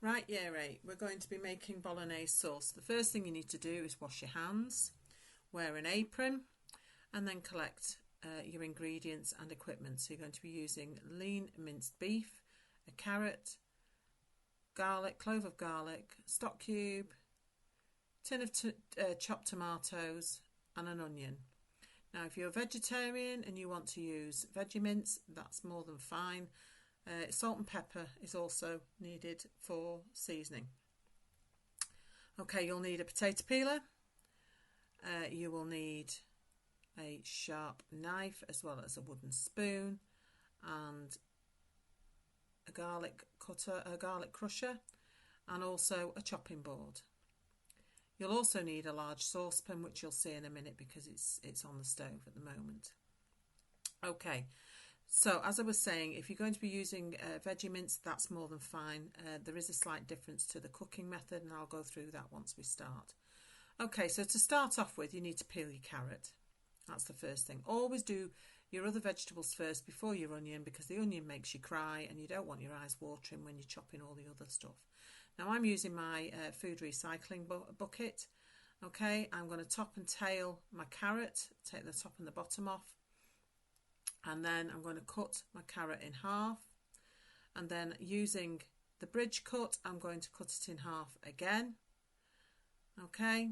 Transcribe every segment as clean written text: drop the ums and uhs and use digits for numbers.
Right, year 8, we're going to be making Bolognese sauce. The first thing you need to do is wash your hands, wear an apron, and then collect your ingredients and equipment. So you're going to be using lean minced beef, a carrot, garlic, clove of garlic, stock cube, tin of chopped tomatoes, and an onion. Now, if you're a vegetarian and you want to use veggie mince, that's more than fine. Salt and pepper is also needed for seasoning. Okay, you'll need a potato peeler. You will need a sharp knife as well as a wooden spoon and a garlic cutter, a garlic crusher, and also a chopping board. You'll also need a large saucepan, which you'll see in a minute because it's on the stove at the moment. Okay. So, as I was saying, if you're going to be using veggie mince, that's more than fine. There is a slight difference to the cooking method, and I'll go through that once we start. Okay, so to start off with, you need to peel your carrot. That's the first thing. Always do your other vegetables first before your onion, because the onion makes you cry, and you don't want your eyes watering when you're chopping all the other stuff. Now, I'm using my food recycling bucket. Okay, I'm going to top and tail my carrot, take the top and the bottom off. And then I'm going to cut my carrot in half, and then using the bridge cut, I'm going to cut it in half again. Okay,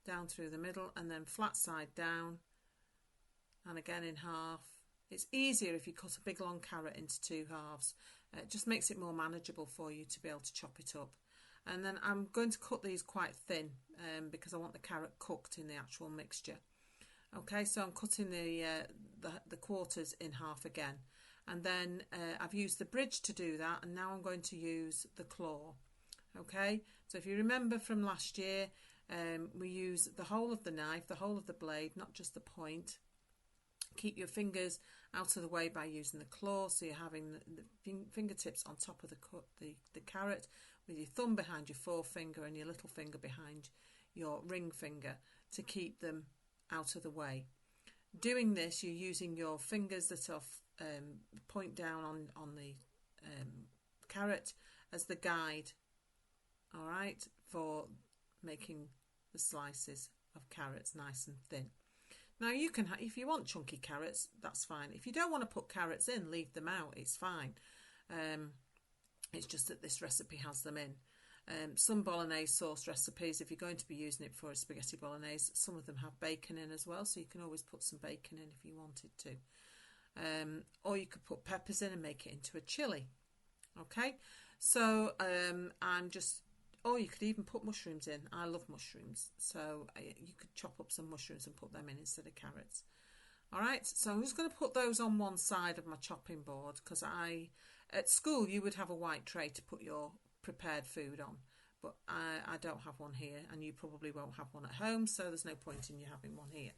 down through the middle, and then flat side down, and again in half. It's easier if you cut a big long carrot into two halves. It just makes it more manageable for you to be able to chop it up. And then I'm going to cut these quite thin because I want the carrot cooked in the actual mixture. Okay, so I'm cutting the quarters in half again, and then I've used the bridge to do that, and now I'm going to use the claw. Okay, so if you remember from last year, we use the whole of the knife, the whole of the blade, not just the point. Keep your fingers out of the way by using the claw, so you're having the fingertips on top of the carrot, with your thumb behind your forefinger and your little finger behind your ring finger to keep them out of the way. Doing this, you're using your fingers that are point down on the carrot as the guide, all right, for making the slices of carrots nice and thin. Now, you can, if you want chunky carrots, that's fine. If you don't want to put carrots in, leave them out, it's fine. It's just that this recipe has them in. Some bolognese sauce recipes, if you're going to be using it for a spaghetti bolognese, some of them have bacon in as well, so you can always put some bacon in if you wanted to. Or you could put peppers in and make it into a chilli. Okay, so or you could even put mushrooms in. I love mushrooms, so you could chop up some mushrooms and put them in instead of carrots. All right, so I'm just going to put those on one side of my chopping board, because at school you would have a white tray to put your prepared food on, but I don't have one here, and you probably won't have one at home, so there's no point in you having one here.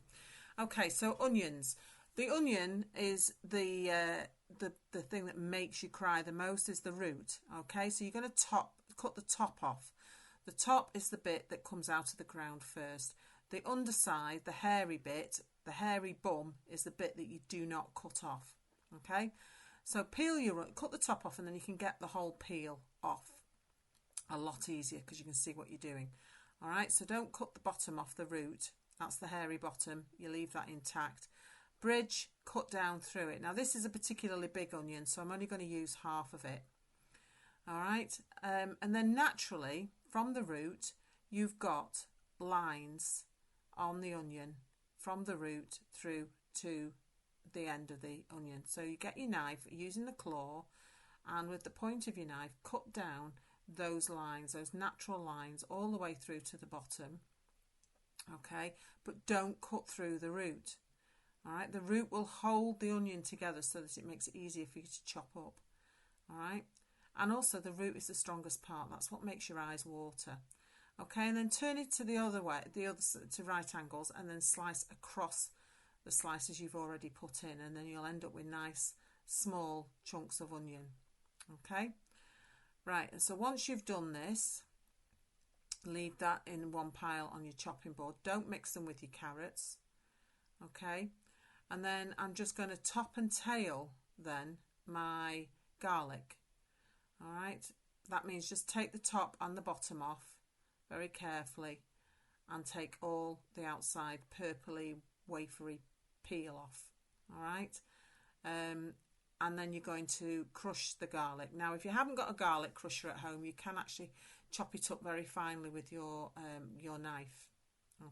Okay, so onions. The onion is the thing that makes you cry the most, is the root. Okay, so you're going to cut the top off. The top is the bit that comes out of the ground first. The underside, the hairy bit, the hairy bum, is the bit that you do not cut off. Okay, so cut the top off, and then you can get the whole peel off a lot easier because you can see what you're doing. All right, so don't cut the bottom off, the root. That's the hairy bottom. You leave that intact. Bridge, cut down through it. Now, this is a particularly big onion, so I'm only going to use half of it. All right, and then naturally, from the root, you've got lines on the onion from the root through to the end of the onion. So you get your knife using the claw, and with the point of your knife, cut down those lines, those natural lines, all the way through to the bottom. Okay, but don't cut through the root. All right, the root will hold the onion together so that it makes it easier for you to chop up. All right, and also the root is the strongest part. That's what makes your eyes water. Okay, and then turn it to the other way, to right angles, and then slice across the slices you've already put in, and then you'll end up with nice small chunks of onion. Okay, right, and so once you've done this, leave that in one pile on your chopping board. Don't mix them with your carrots. Okay, and then I'm just going to top and tail then my garlic. All right, That means just take the top and the bottom off very carefully and take all the outside purpley wafery peel off. All right, and then you're going to crush the garlic. Now if you haven't got a garlic crusher at home, you can actually chop it up very finely with your knife.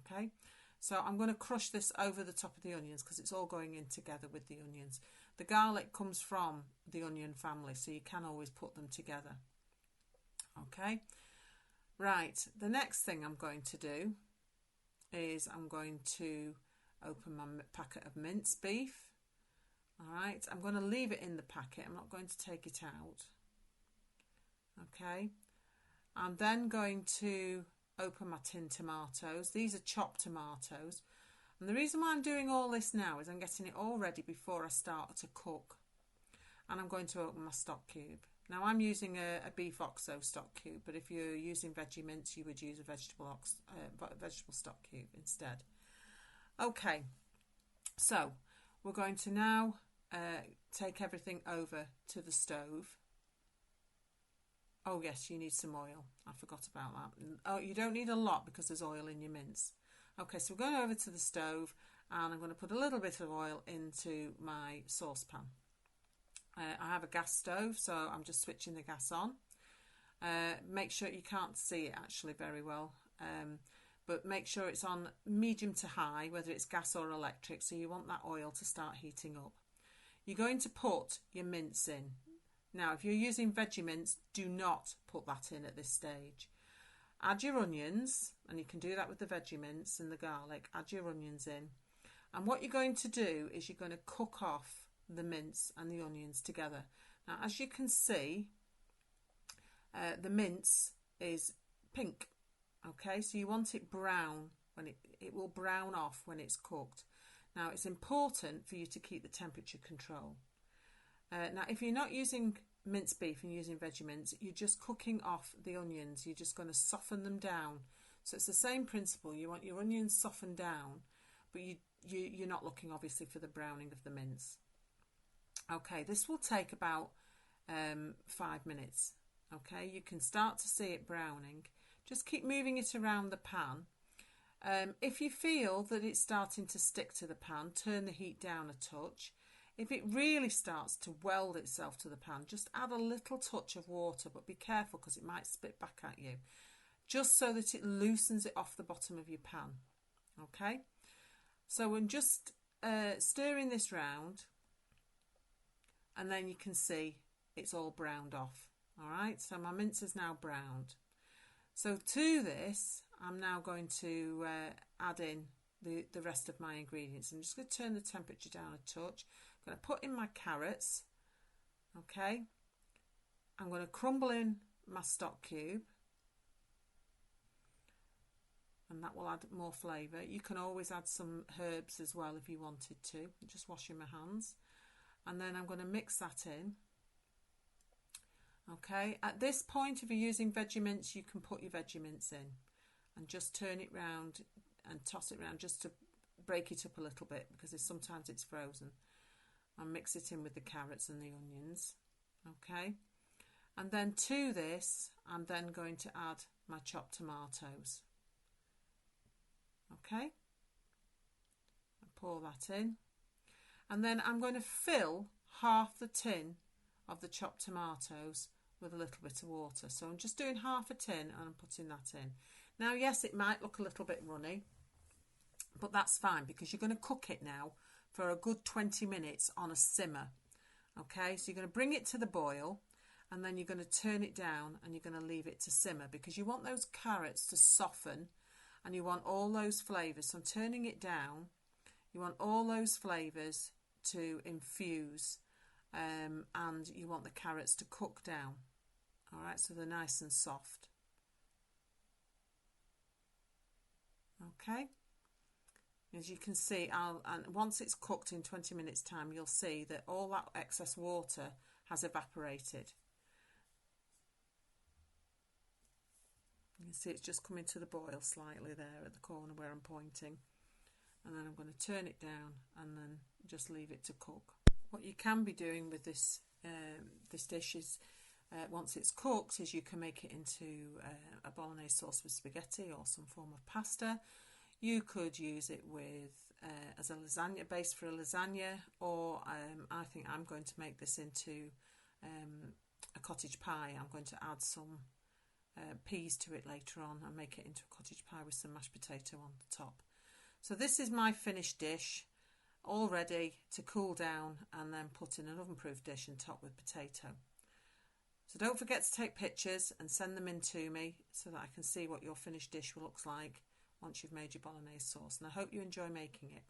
Okay, so I'm going to crush this over the top of the onions because it's all going in together with the onions. The garlic comes from the onion family, so you can always put them together. Okay, right, the next thing I'm going to do is I'm going to open my packet of minced beef. All right, I'm going to leave it in the packet. I'm not going to take it out. Okay, I'm then going to open my tin tomatoes. These are chopped tomatoes. And the reason why I'm doing all this now is I'm getting it all ready before I start to cook. And I'm going to open my stock cube. Now I'm using a beef oxo stock cube, but if you're using veggie mince, you would use a vegetable stock cube instead. Okay, so we're going to now take everything over to the stove. Oh yes, you need some oil. I forgot about that. Oh, you don't need a lot because there's oil in your mince. Okay, so we're going over to the stove and I'm going to put a little bit of oil into my saucepan. I have a gas stove, so I'm just switching the gas on. Make sure you can't see it actually very well, but make sure it's on medium to high, whether it's gas or electric, so you want that oil to start heating up. You're going to put your mince in. Now, if you're using veggie mince, do not put that in at this stage. Add your onions, and you can do that with the veggie mince and the garlic. Add your onions in. And what you're going to do is you're going to cook off the mince and the onions together. Now, as you can see, the mince is pink. Okay, so you want it brown when it will brown off when it's cooked. Now, it's important for you to keep the temperature control. Now, if you're not using minced beef and using veggie mince, you're just cooking off the onions. You're just going to soften them down. So it's the same principle. You want your onions softened down, but you're not looking obviously for the browning of the mince. Okay, this will take about 5 minutes. Okay, you can start to see it browning. Just keep moving it around the pan. If you feel that it's starting to stick to the pan, turn the heat down a touch. If it really starts to weld itself to the pan, just add a little touch of water, but be careful because it might spit back at you, just so that it loosens it off the bottom of your pan. Okay, so I'm just stirring this round, and then you can see it's all browned off. All right, so my mince is now browned. So to this, I'm now going to add in the rest of my ingredients. I'm just going to turn the temperature down a touch. I'm going to put in my carrots. Okay, I'm going to crumble in my stock cube, and that will add more flavour. You can always add some herbs as well if you wanted to. I'm just washing my hands, and then I'm going to mix that in. Okay, at this point, if you're using veggie mince, you can put your veggie mince in and just turn it round and toss it around just to break it up a little bit, because sometimes it's frozen. And mix it in with the carrots and the onions. Okay, and then to this, I'm then going to add my chopped tomatoes. Okay, I pour that in, and then I'm going to fill half the tin of the chopped tomatoes with a little bit of water. So I'm just doing half a tin and I'm putting that in. Now, yes, it might look a little bit runny, but that's fine because you're going to cook it now for a good 20 minutes on a simmer. Okay, so you're going to bring it to the boil, and then you're going to turn it down and you're going to leave it to simmer, because you want those carrots to soften and you want all those flavours. So I'm turning it down. You want all those flavours to infuse, and you want the carrots to cook down. All right, so they're nice and soft. Okay, as you can see, and once it's cooked in 20 minutes time, you'll see that all that excess water has evaporated. You can see it's just coming to the boil slightly there at the corner where I'm pointing, and then I'm going to turn it down and then just leave it to cook. What you can be doing with this dish is once it's cooked is you can make it into a bolognese sauce with spaghetti or some form of pasta. You could use it with as a lasagna base for a lasagna, or I think I'm going to make this into a cottage pie. I'm going to add some peas to it later on and make it into a cottage pie with some mashed potato on the top. So this is my finished dish, all ready to cool down and then put in an oven-proof dish and top with potato. So don't forget to take pictures and send them in to me so that I can see what your finished dish looks like once you've made your bolognese sauce. And I hope you enjoy making it.